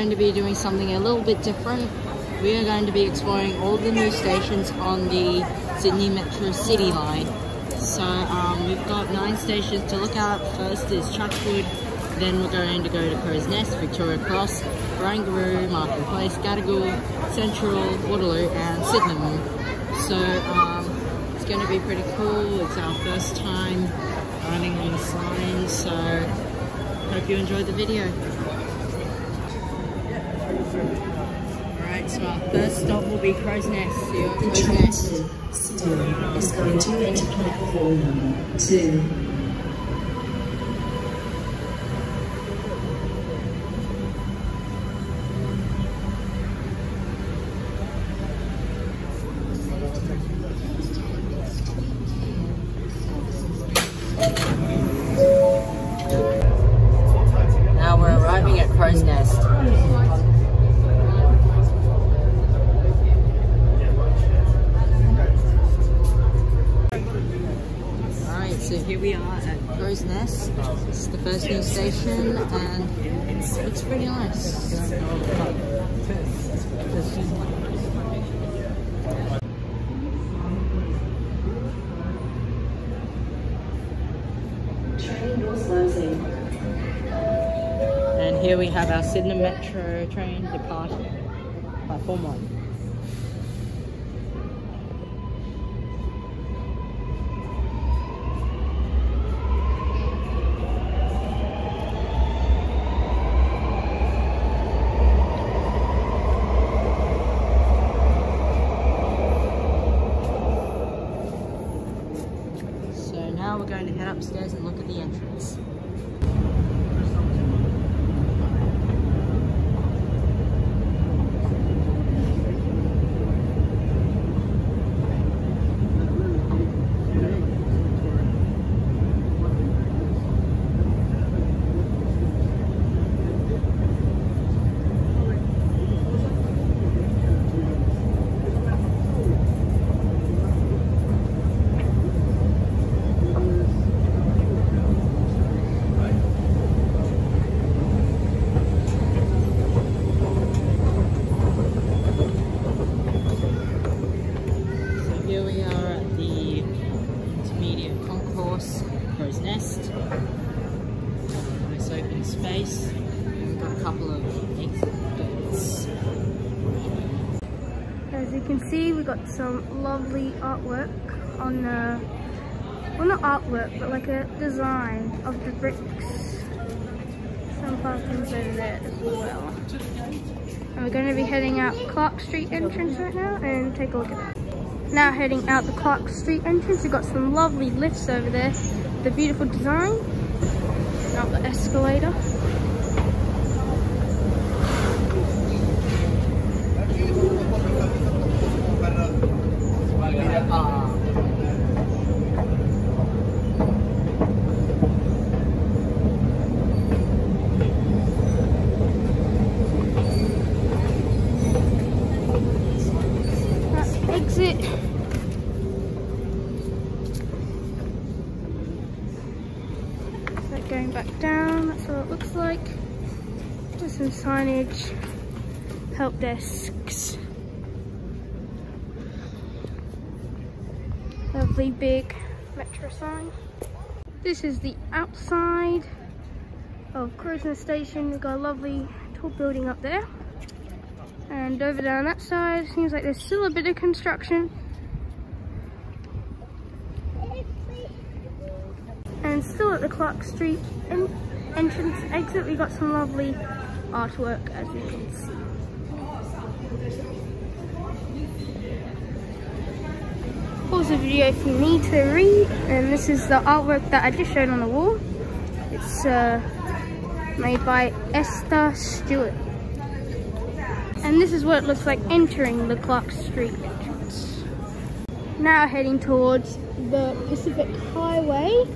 going to be doing something a little bit different. We are going to be exploring all the new stations on the Sydney Metro City line. So we've got 9 stations to look at. First is Chatswood, then we're going to go to Crow's Nest, Victoria Cross, Barangaroo, Markham Place, Gadigal, Central, Waterloo and Sydenham. So it's going to be pretty cool. It's our first time running on this line, so hope you enjoyed the video. Alright, so our first stop will be Crow's Nest. See you at Crow's Nest. Sydenham is going to enter platform number 2. Now we're arriving at Crow's Nest. Alright, so here we are at Crow's Nest. This is the first new station and it looks pretty nice. And here we have our Sydenham Metro train departing, platform 1. So now we're going to head upstairs and look at the entrance. Here we are at the intermediate concourse, Crow's Nest. Nice open space. We've got a couple of exit gates. As you can see, we've got some lovely artwork on the, well, not artwork, but like a design of the bricks. Some parking's over there as well. And we're going to be heading out Clark Street entrance right now and take a look at that. Now heading out the Clark Street entrance, we've got some lovely lifts over there. The beautiful design. Up the escalator. Exit. So going back down, that's what it looks like. There's some signage, help desks. Lovely big metro sign. This is the outside of Crow's Nest Station. We've got a lovely tall building up there. And over down that side, seems like there's still a bit of construction. And still at the Clark Street entrance exit, we got some lovely artwork, as you can see. Pause the video if you need to read. And this is the artwork that I just showed on the wall. It's made by Esther Stewart. And this is what it looks like entering the Clark Street entrance. Now heading towards the Pacific Highway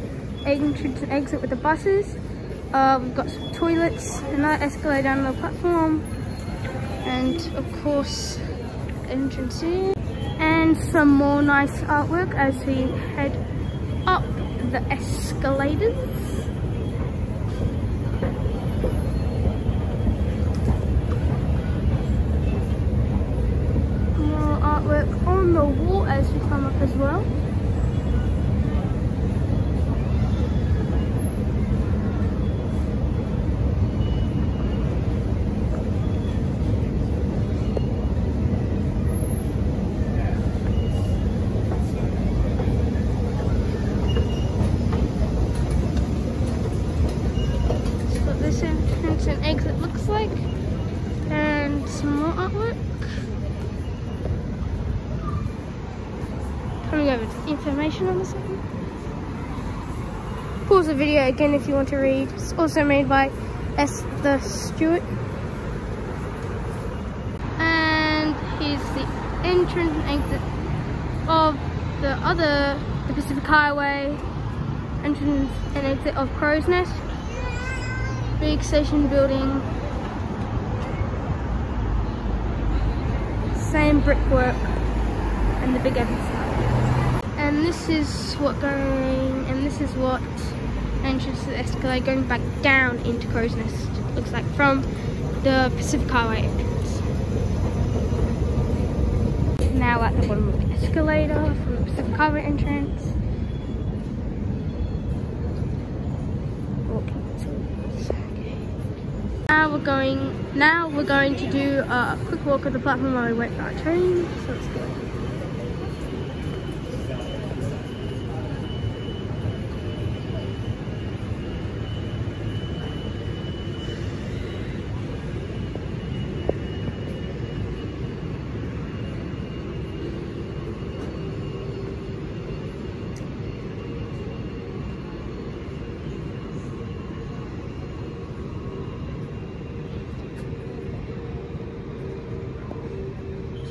entrance and exit with the buses. We've got some toilets, another escalator down the platform, and of course entrance in. And some more nice artwork as we head up the escalators. the wall as we come up as well. That's what this entrance and exit looks like, and some more artwork. Coming over to information on this one. Pause the video again if you want to read. It's also made by Esther Stewart. And here's the entrance and exit of the Pacific Highway entrance and exit of Crow's Nest. Big station building. Same brickwork and the big entrance. And this is what entrance to the escalator going back down into Crow's Nest looks like from the Pacific Highway entrance. Now at the bottom of the escalator from the Pacific Highway entrance. Okay. Now we're going to do a quick walk of the platform while we wait for our train. So let's go.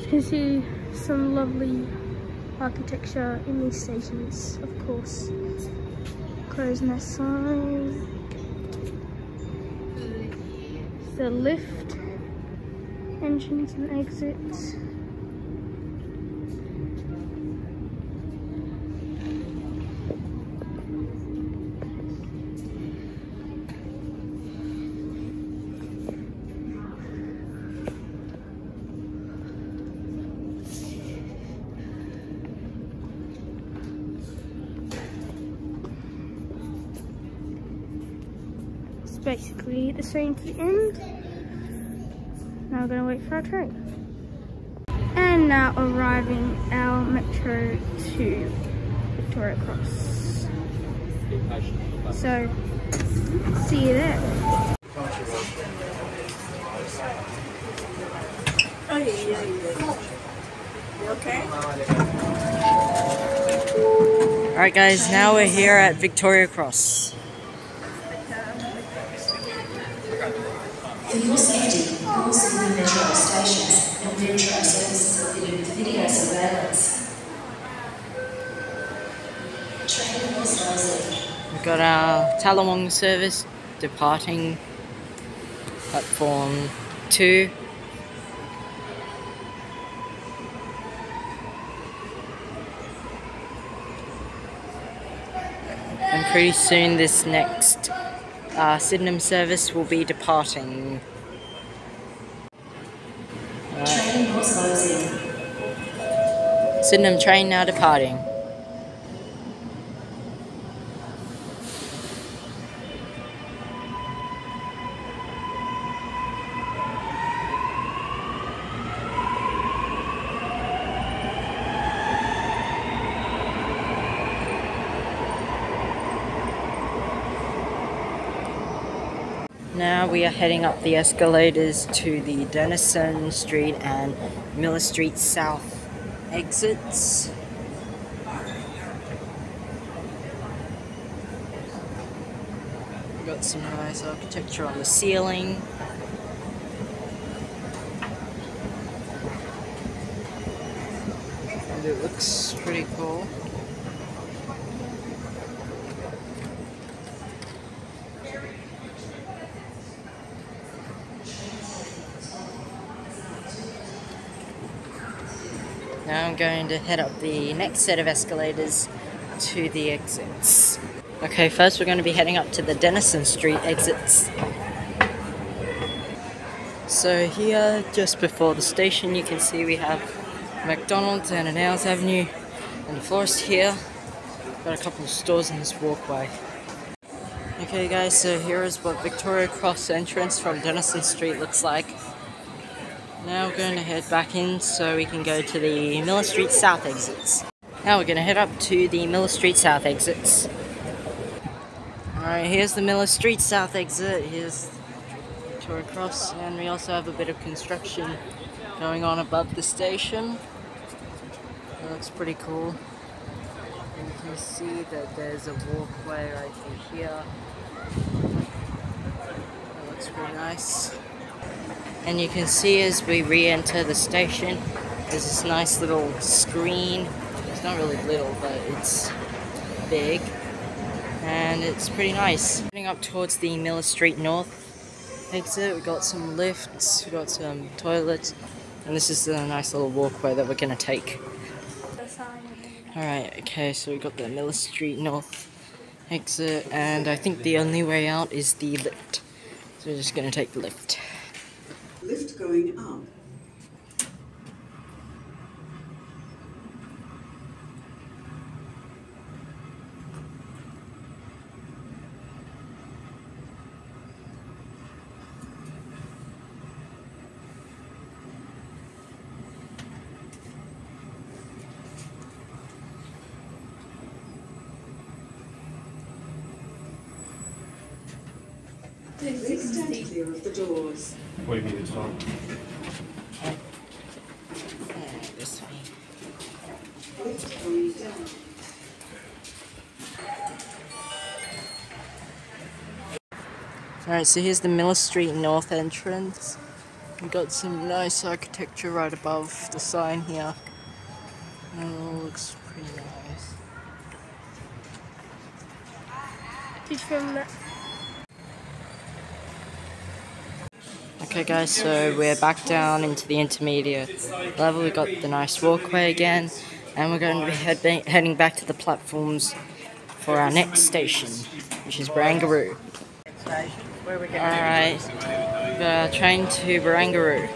You can see some lovely architecture in these stations, of course. Crow's Nest sign. The lift, entrance and exit. Basically the same to the end. Now we're going to wait for our train. And now arriving our metro to Victoria Cross. So, see you there. Oh yeah. You okay? Alright guys, now we're here at Victoria Cross. For your safety, all Sydenham metro stations and metro services are fitted with video surveillance. Train was closing. We've got our Tallawong service departing platform 2. And pretty soon this next Sydenham service will be departing. Train was closing. Sydenham train now departing. Now we are heading up the escalators to the Denison Street and Miller Street South exits. We've got some nice architecture on the ceiling. And it looks pretty cool. Now I'm going to head up the next set of escalators to the exits. Okay, first we're going to be heading up to the Denison Street exits. So here, just before the station, you can see we have McDonald's and an House Avenue and the forest here. Got a couple of stores in this walkway. Okay guys, so here is what Victoria Cross entrance from Denison Street looks like. Now we're going to head back in so we can go to the Miller Street South exits. Now we're going to head up to the Miller Street South exits. Alright, here's the Miller Street South exit. Here's Victoria Cross, and we also have a bit of construction going on above the station. That looks pretty cool. And you can see that there's a walkway right through here. That looks pretty nice. And you can see as we re-enter the station, there's this nice little screen. It's not really little, but it's big. And it's pretty nice. Heading up towards the Miller Street North exit, we've got some lifts, we've got some toilets, and this is the nice little walkway that we're going to take. Alright, okay, so we've got the Miller Street North exit, and I think the only way out is the lift. So we're just going to take the lift. Lift going up. Please stand clear of the doors. What do you mean it's on? This way. Lift going down. Alright, so here's the Miller Street North entrance. We've got some nice architecture right above the sign here. And it all looks pretty nice. Just from that. Okay guys, so we're back down into the intermediate level. We've got the nice walkway again, and we're going to be heading back to the platforms for our next station, which is Barangaroo. Alright, we've got our train to Barangaroo.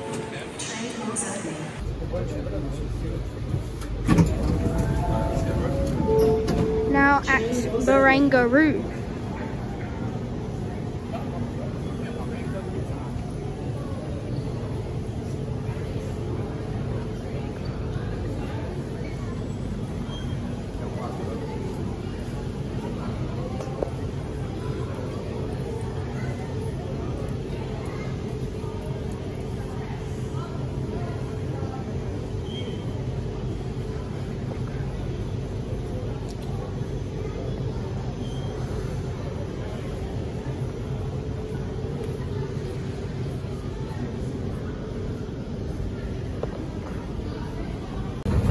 Now at Barangaroo.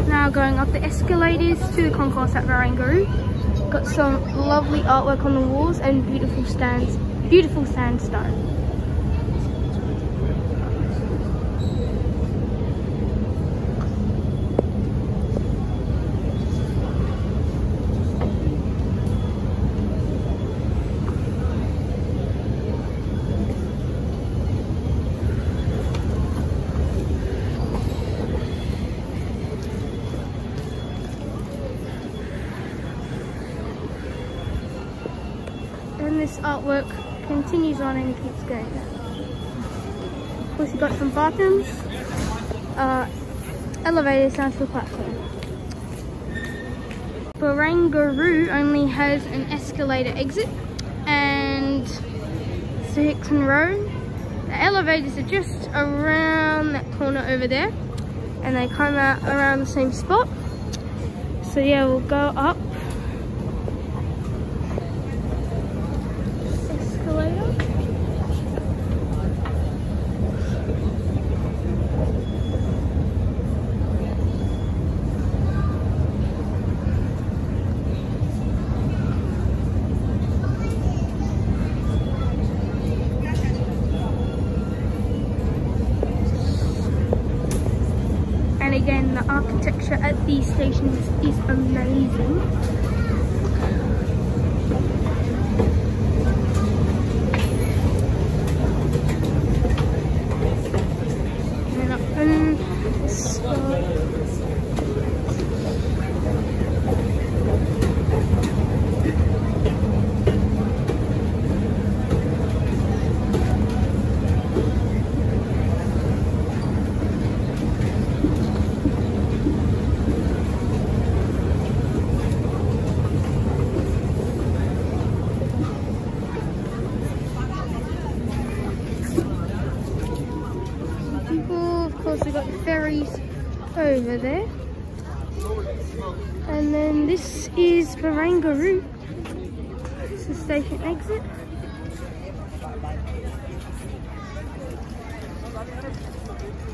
Now going up the escalators to the concourse at Barangaroo. Got some lovely artwork on the walls and beautiful sandstone. And this artwork continues on and keeps going. Of course, you've got some bathrooms, elevators down to the platform. Barangaroo only has an escalator exit and Sydenham Road. The elevators are just around that corner over there, and they come out around the same spot. So yeah, we'll go up. And again, the architecture at these stations is amazing. And up and people. Of course, we've got the ferries over there. And then this is Barangaroo. It's the station exit.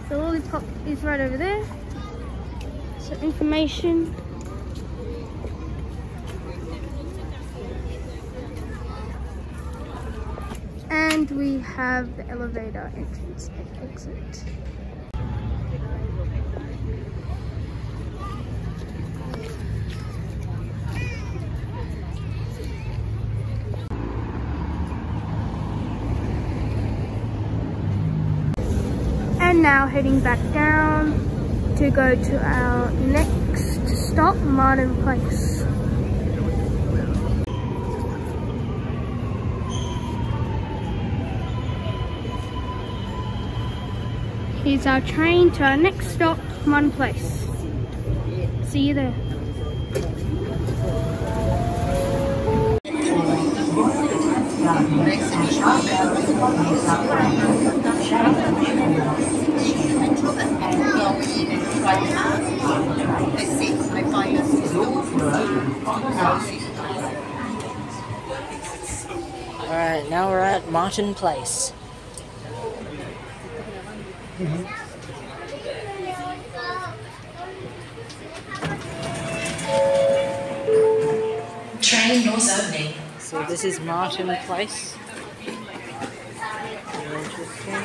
The lollipop is right over there. So information. And we have the elevator entrance and exit. And now heading back down to go to our next stop, Martin Place. Here's our train to our next stop, Martin Place. See you there. Alright, now we're at Martin Place. Train doors opening. So this is Martin Place. Very interesting.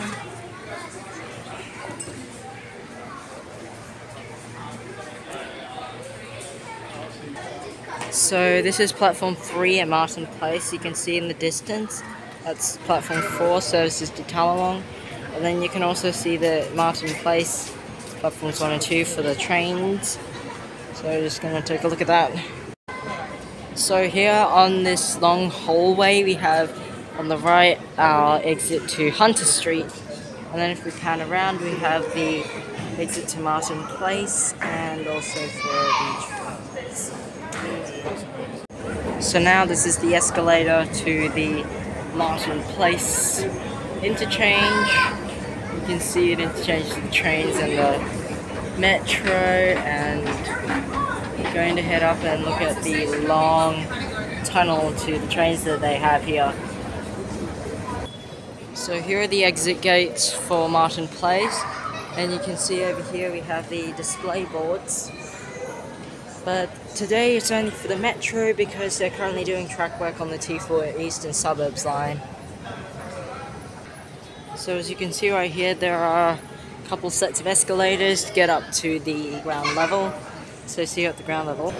So this is platform 3 at Martin Place. You can see in the distance, that's platform 4, services to Tallawong. And then you can also see the Martin Place, platforms 1 and 2 for the trains. So just going to take a look at that. So here on this long hallway we have on the right our exit to Hunter Street. And then if we pan around we have the exit to Martin Place and also for the trains. So now this is the escalator to the Martin Place interchange. You can see it interchange the trains and the metro, and we're going to head up and look at the long tunnel to the trains that they have here. So here are the exit gates for Martin Place, and you can see over here we have the display boards. But today it's only for the metro because they're currently doing track work on the T4 Eastern Suburbs line. So as you can see right here, there are a couple sets of escalators to get up to the ground level. So see you at the ground level.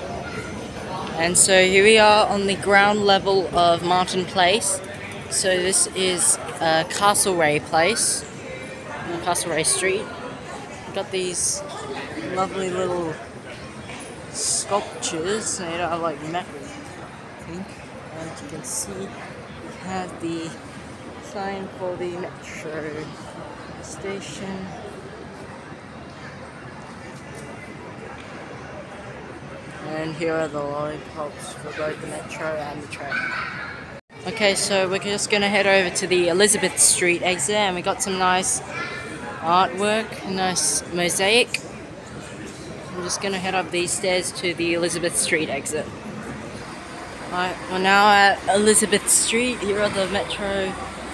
And so here we are on the ground level of Martin Place. So this is Castlereagh Place, Castlereagh Street. We've got these lovely little sculptures made out of like metal, I think. And you can see we have the sign for the metro station. And here are the lollipops for both the metro and the train. Okay, so we're just gonna head over to the Elizabeth Street exit, and we got some nice artwork, a nice mosaic. I'm just gonna head up these stairs to the Elizabeth Street exit. Alright, we're now at Elizabeth Street. Here are the metro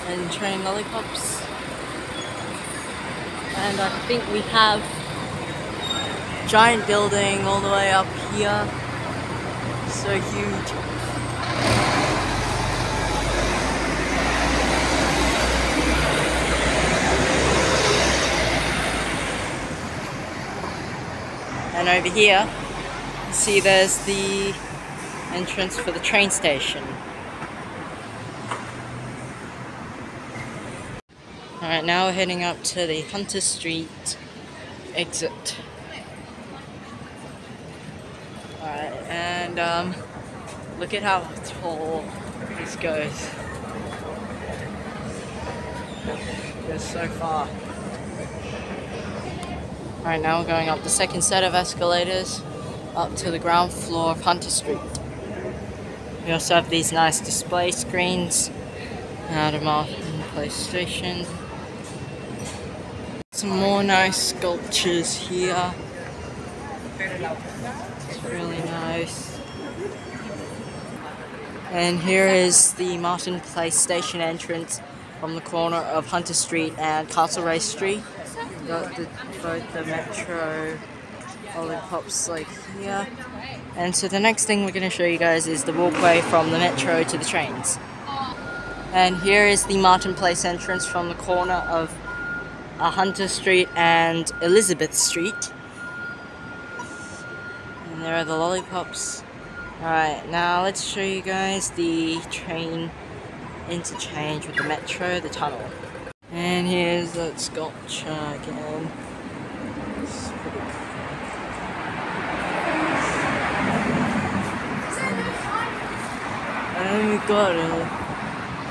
and train lollipops. And I think we have a giant building all the way up here. So huge. And over here, you see there's the entrance for the train station. Alright, now we're heading up to the Hunter Street exit. Alright, and look at how tall this goes. It goes so far. Alright, now we're going up the second set of escalators up to the ground floor of Hunter Street. We also have these nice display screens out of Martin Place Station. Some more nice sculptures here. It's really nice. And here is the Martin Place station entrance from the corner of Hunter Street and Castlereagh Street. Got both the metro lollipops like here. And so the next thing we're going to show you guys is the walkway from the metro to the trains. And here is the Martin Place entrance from the corner of Hunter Street and Elizabeth Street. And there are the lollipops. Alright, now let's show you guys the train interchange with the metro, the tunnel. And here's that sculpture again. It's pretty cool. And we've got a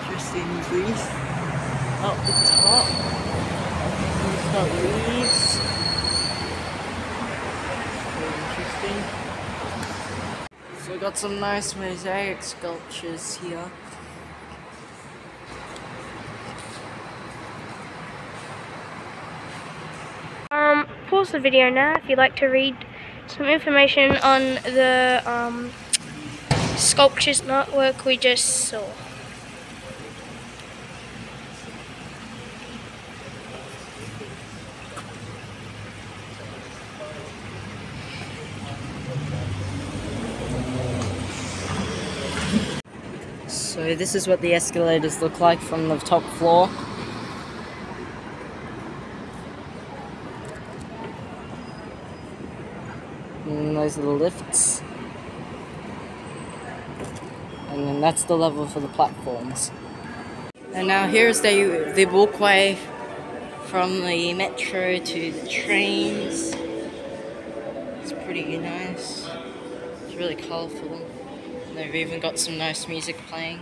interesting wreath up the top. We've got leaves. Very interesting. So we've got some nice mosaic sculptures here. Pause the video now if you'd like to read some information on the sculptures and artwork we just saw. So this is what the escalators look like from the top floor. And those are the lifts. And then that's the level for the platforms. And now here's the walkway from the metro to the trains. It's pretty nice. It's really colourful. They've even got some nice music playing.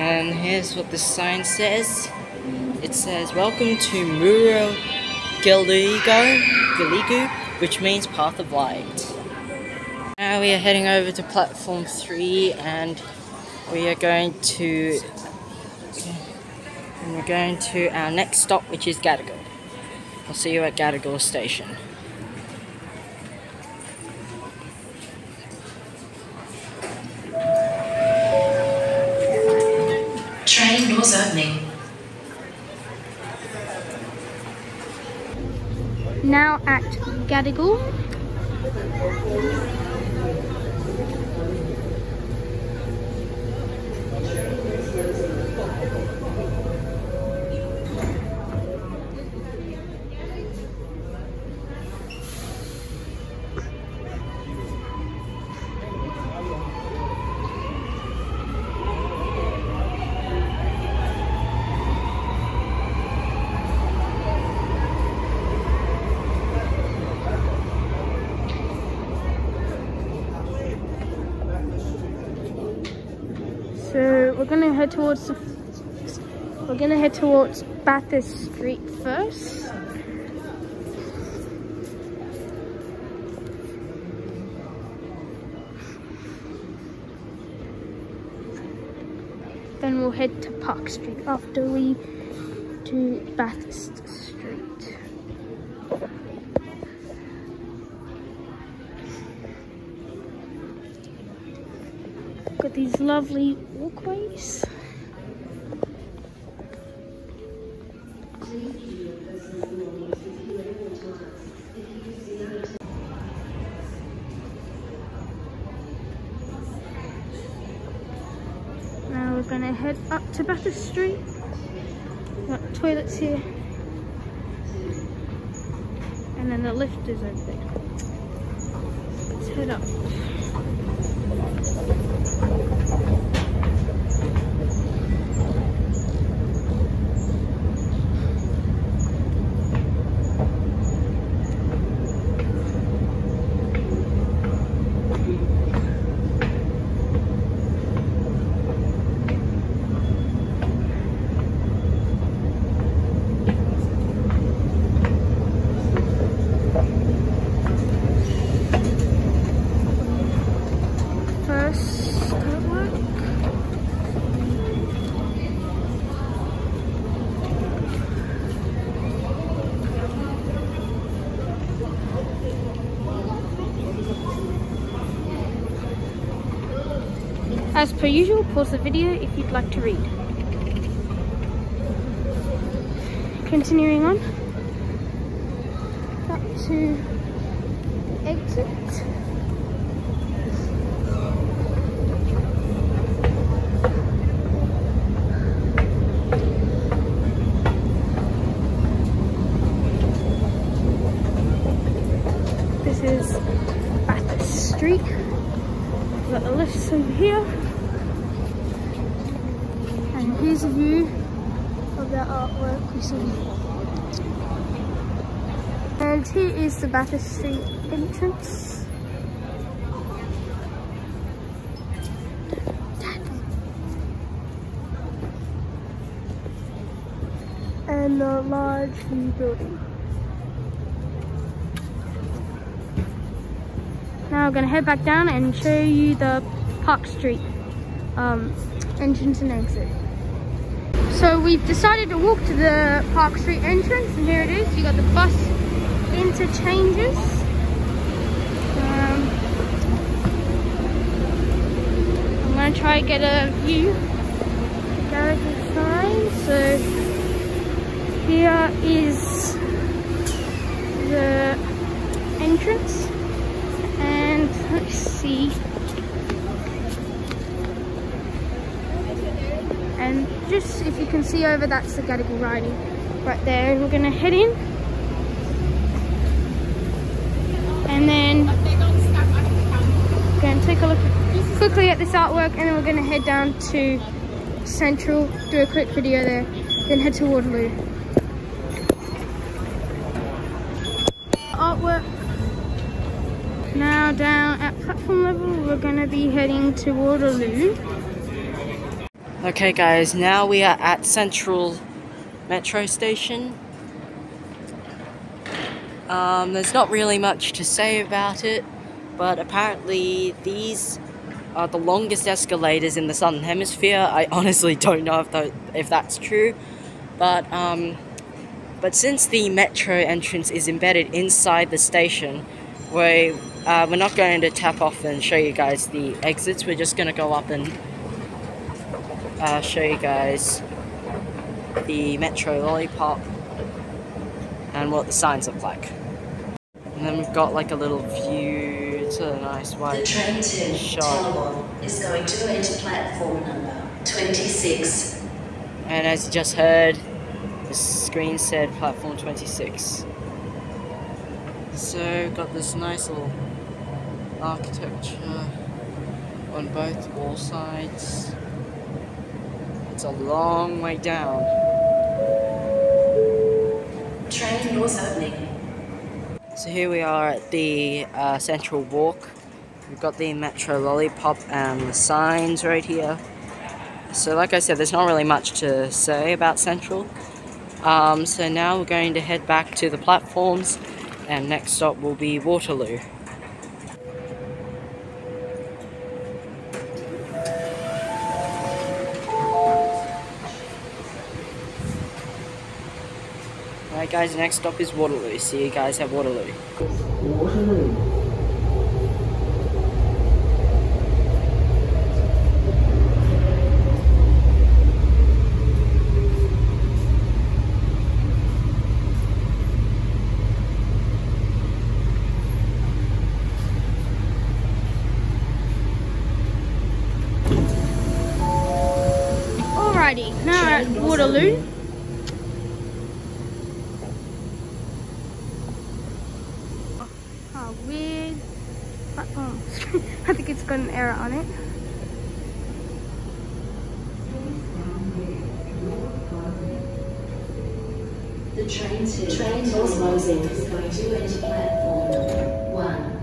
And here's what the sign says. It says, "Welcome to Muro Galigu, which means Path of Light." Now we are heading over to platform 3 and we're going to our next stop, which is Gadigal. I'll see you at Gadigal station. Train doors opening. Now at Gadigal. So we're gonna head towards Bathurst Street first. Then we'll head to Park Street after we do Bathurst Street. Got these lovely walkways. Now we're going to head up to Bathurst Street. Got toilets here. And then the lift is over there. Let's head up. As per usual, pause the video if you'd like to read. Continuing on, up to the exit. This is Bathurst Street. We've got the lifts over here. And here's a view of that artwork we saw before. And here is the Bathurst Street entrance. And the large new building. Now we're going to head back down and show you the Park Street entrance and exit. So we've decided to walk to the Park Street entrance, and here it is. You got the bus interchanges. I'm going to try to get a view. Garage sign. So here is the entrance. And let's see, and just if you can see over, that's the Gadigal riding right there, and we're going to head in, and then we're going to take a look quickly at this artwork, and then we're going to head down to Central, do a quick video there, then head to Waterloo. Artwork. Now down at platform level, we're going to be heading to Waterloo. Okay guys, now we are at Central Metro Station. There's not really much to say about it, but apparently these are the longest escalators in the Southern Hemisphere. I honestly don't know if that's true, but since the metro entrance is embedded inside the station, we're not going to tap off and show you guys the exits. We're just going to go up and show you guys the Metro Lollipop and what the signs look like. And then we've got like a little view. It's a nice wide The train to shot. Tower is going to enter platform number 26. And as you just heard, the screen said platform 26. So got this nice little architecture on both wall sides. It's a long way down. Train doors opening. So here we are at the Central Walk. We've got the Metro Lollipop and the signs right here. So like I said, there's not really much to say about Central. So now we're going to head back to the platforms, and next stop will be Waterloo. Alright guys, next stop is Waterloo. See you guys at Waterloo. Waterloo. Alrighty, now we're at Waterloo. Oh, weird platform. I think it's got an error on it. The train doors closing is going to enter platform number 1.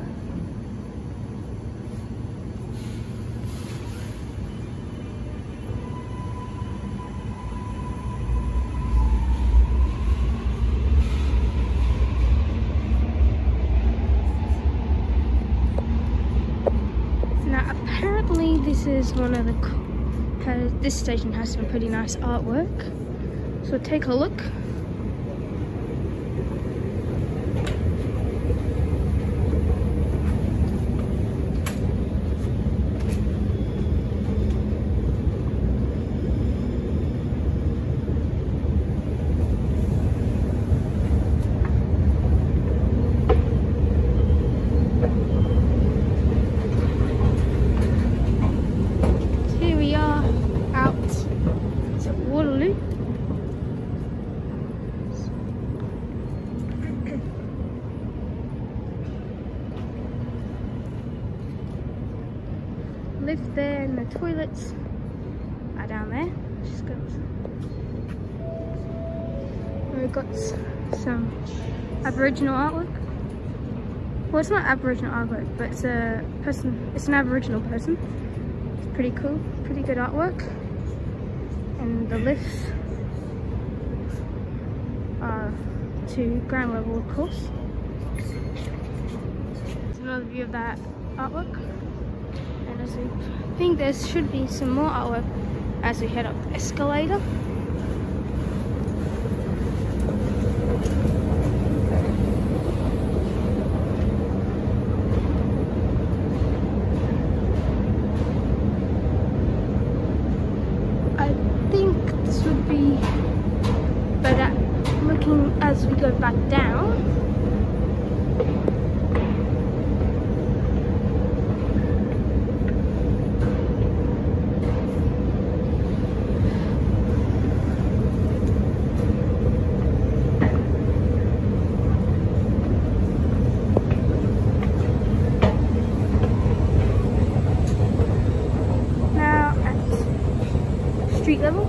Now apparently this is one of the, this station has some pretty nice artwork. So take a look. lift there, and the toilets are down there. We've got some Aboriginal artwork. Well, it's not Aboriginal artwork, but it's a person. It's an Aboriginal person. It's pretty cool, pretty good artwork. And the lifts are to ground level, of course. There's another view of that artwork. And as we think there should be some more artwork as we head up the escalator. I think this would be better looking as we go back down. Street level.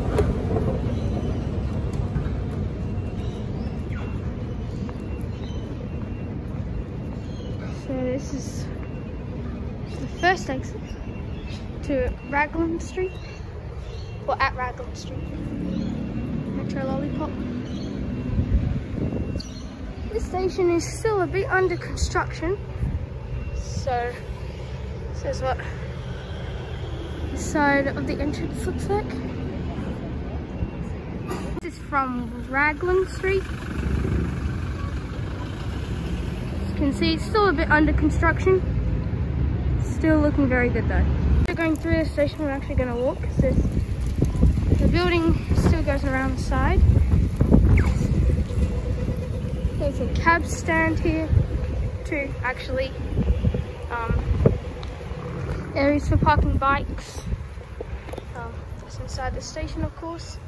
So this is the first exit to Raglan Street, or at Raglan Street, Metro Lollipop. This station is still a bit under construction, so this is what the side of the entrance looks like. This is from Raglan Street. As you can see, it's still a bit under construction. Still looking very good though. We're going through the station. We're actually going to walk because the building still goes around the side. There's a cab stand here too, actually. Areas for parking bikes. That's inside the station, of course.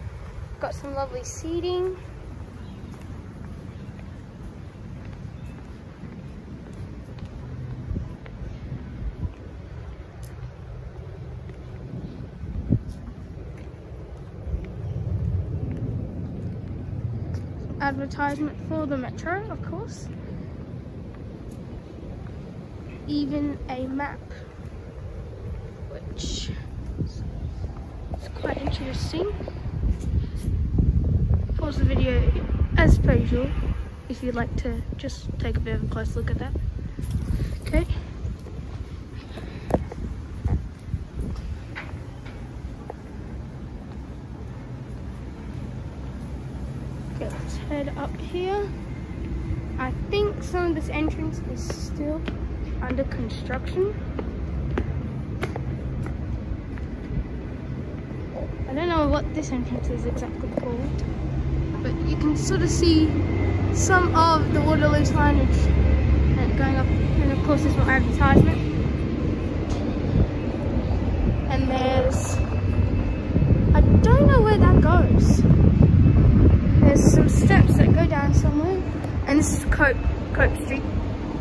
Got some lovely seating. Advertisement for the metro, of course. Even a map, which is quite interesting. Pause the video as per usual if you'd like to just take a bit of a close look at that. Okay. Okay, let's head up here. I think some of this entrance is still under construction. I don't know what this entrance is exactly called, but you can sort of see some of the Waterloo signage going up, and of course there's more advertisement. And there's, I don't know where that goes. There's some steps that go down somewhere, and this is Cope Street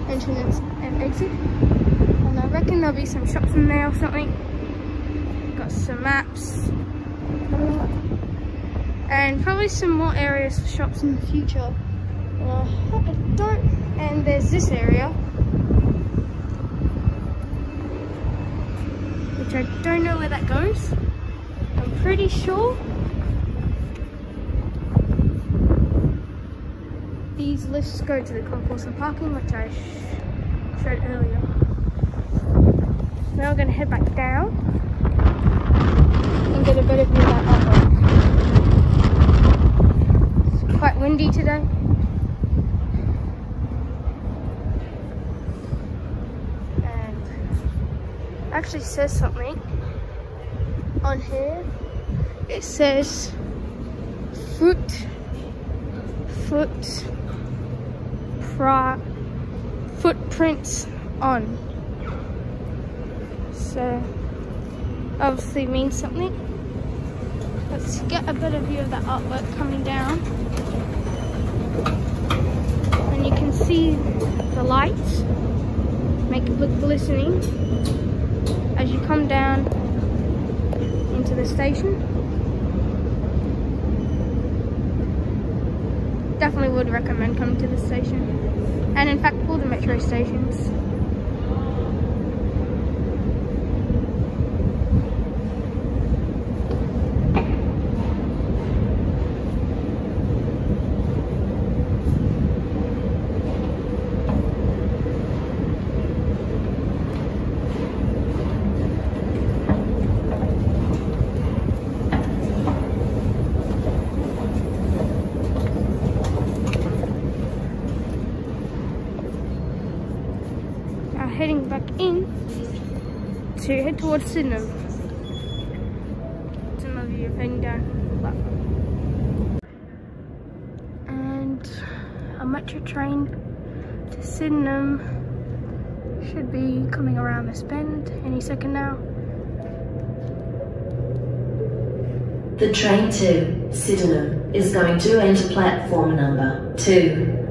entrance and exit. And I reckon there'll be some shops in there or something. Got some maps. And probably some more areas for shops in the future. I don't. And there's this area, which I don't know where that goes. I'm pretty sure these lifts go to the concourse and parking, which I showed earlier. Now we're going to head back down and get a better view of that artwork. It's quite windy today. And it actually says something on here. It says footprints on. So obviously means something. Let's get a better view of that artwork coming down. And you can see the lights make it look glistening. as you come down into the station. Definitely would recommend coming to the station, and in fact all the metro stations. Heading back in to head towards Sydenham. Some of you are heading down the platform. And a metro train to Sydenham should be coming around this bend any second now. The train to Sydenham is going to enter platform number 2.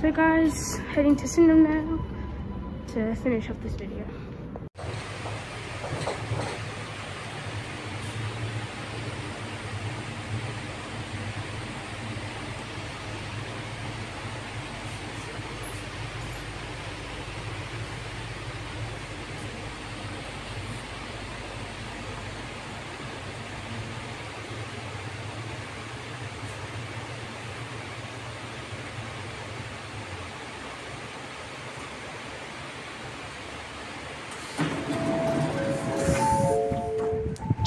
So guys, heading to Sydenham now to finish up this video.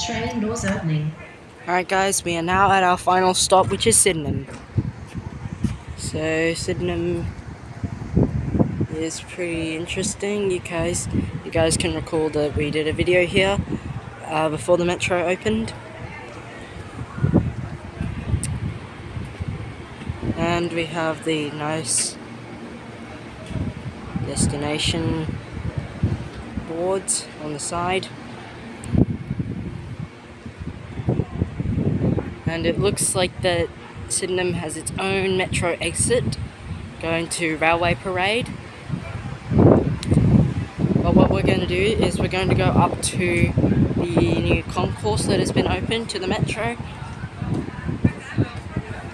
Train doors opening. Alright guys, we are now at our final stop, which is Sydenham. So Sydenham is pretty interesting. You guys can recall that we did a video here before the metro opened. And we have the nice destination boards on the side. And it looks like that Sydenham has its own metro exit going to Railway Parade. But what we're going to do is we're going to go up to the new concourse that has been opened to the metro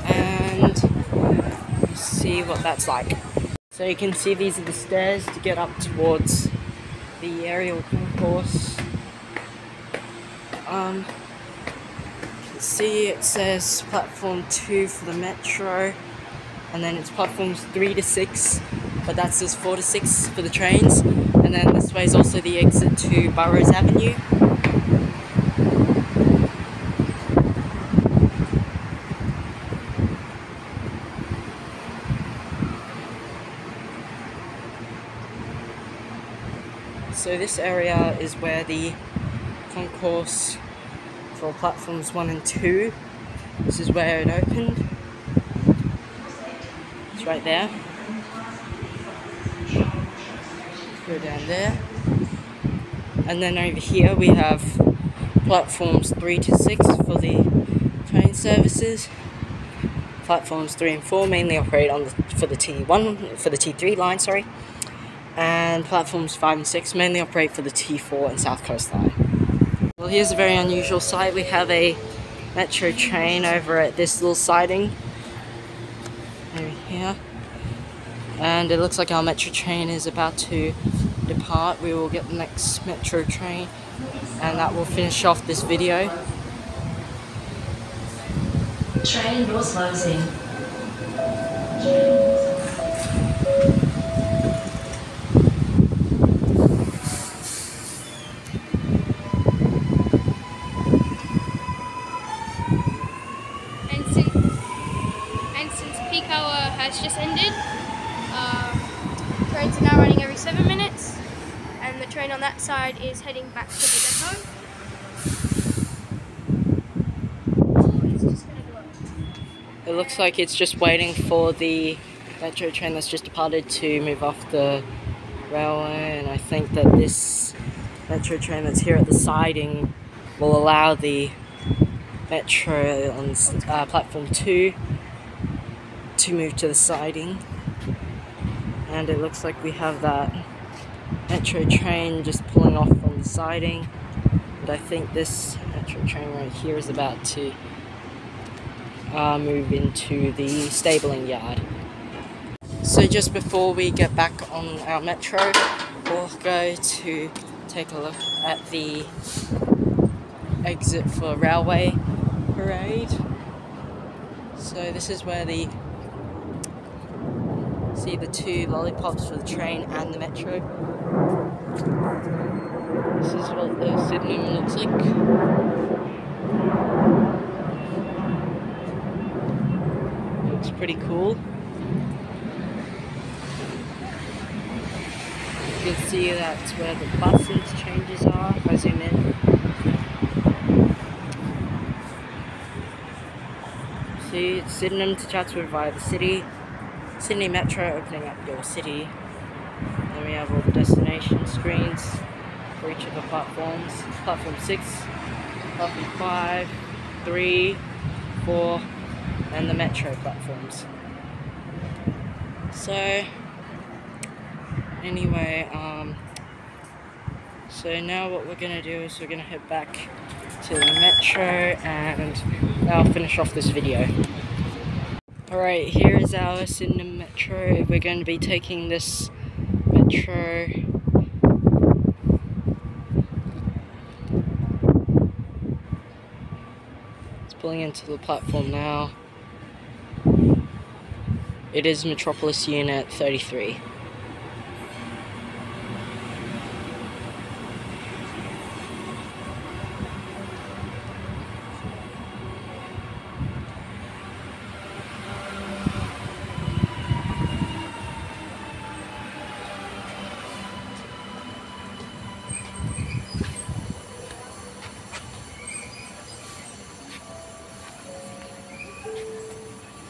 and see what that's like. So you can see these are the stairs to get up towards the aerial concourse. See, it says platform 2 for the metro, and then it's platforms 3 to 6, but that says 4 to 6 for the trains. And then this way is also the exit to Burrows Avenue. So this area is where the concourse for platforms 1 and 2. This is where it opened. It's right there. Go down there. And then over here we have platforms 3 to 6 for the train services. Platforms 3 and 4 mainly operate on for the T3 line, sorry. And platforms 5 and 6 mainly operate for the T4 and South Coast line. Well, here's a very unusual sight. We have a metro train over at this little siding over here, and it looks like our metro train is about to depart. We will get the next metro train, and that will finish off this video. Train doors closing. And since peak hour has just ended, trains are now running every 7 minutes, and the train on that side is heading back to the depot. It looks like it's just waiting for the metro train that's just departed to move off the railway, and I think that this metro train that's here at the siding will allow the metro on platform 2 to move to the siding. And it looks like we have that metro train just pulling off from the siding, but I think this metro train right here is about to move into the stabling yard. So just before we get back on our metro, we'll go to take a look at the exit for Railway Parade. So this is where see the two lollipops for the train and the metro. This is what the Sydenham looks like. Looks pretty cool. You can see that's where the bus interchanges are if I zoom in. See, it's Sydenham to Chatswood via the city. Sydney Metro opening up your city. Then we have all the destination screens for each of the platforms. Platform 6, platform 5, 3, 4, and the metro platforms. So anyway, so now what we're gonna do is we're gonna head back to the metro and I'll finish off this video. Alright, here is our Sydenham Metro. We're going to be taking this metro it's pulling into the platform now. It is Metropolis Unit 33.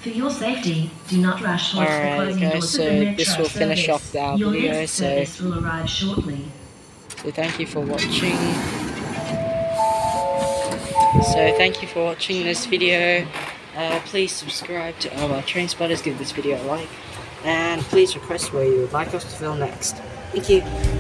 For your safety, do not rush towards the Alright closing guys, doors so of the metro this will finish service. off our Your video, next so service will arrive shortly. thank you for watching. So thank you for watching this video. Please subscribe to our Train Spotters, give this video a like, and please request where you would like us to film next. Thank you.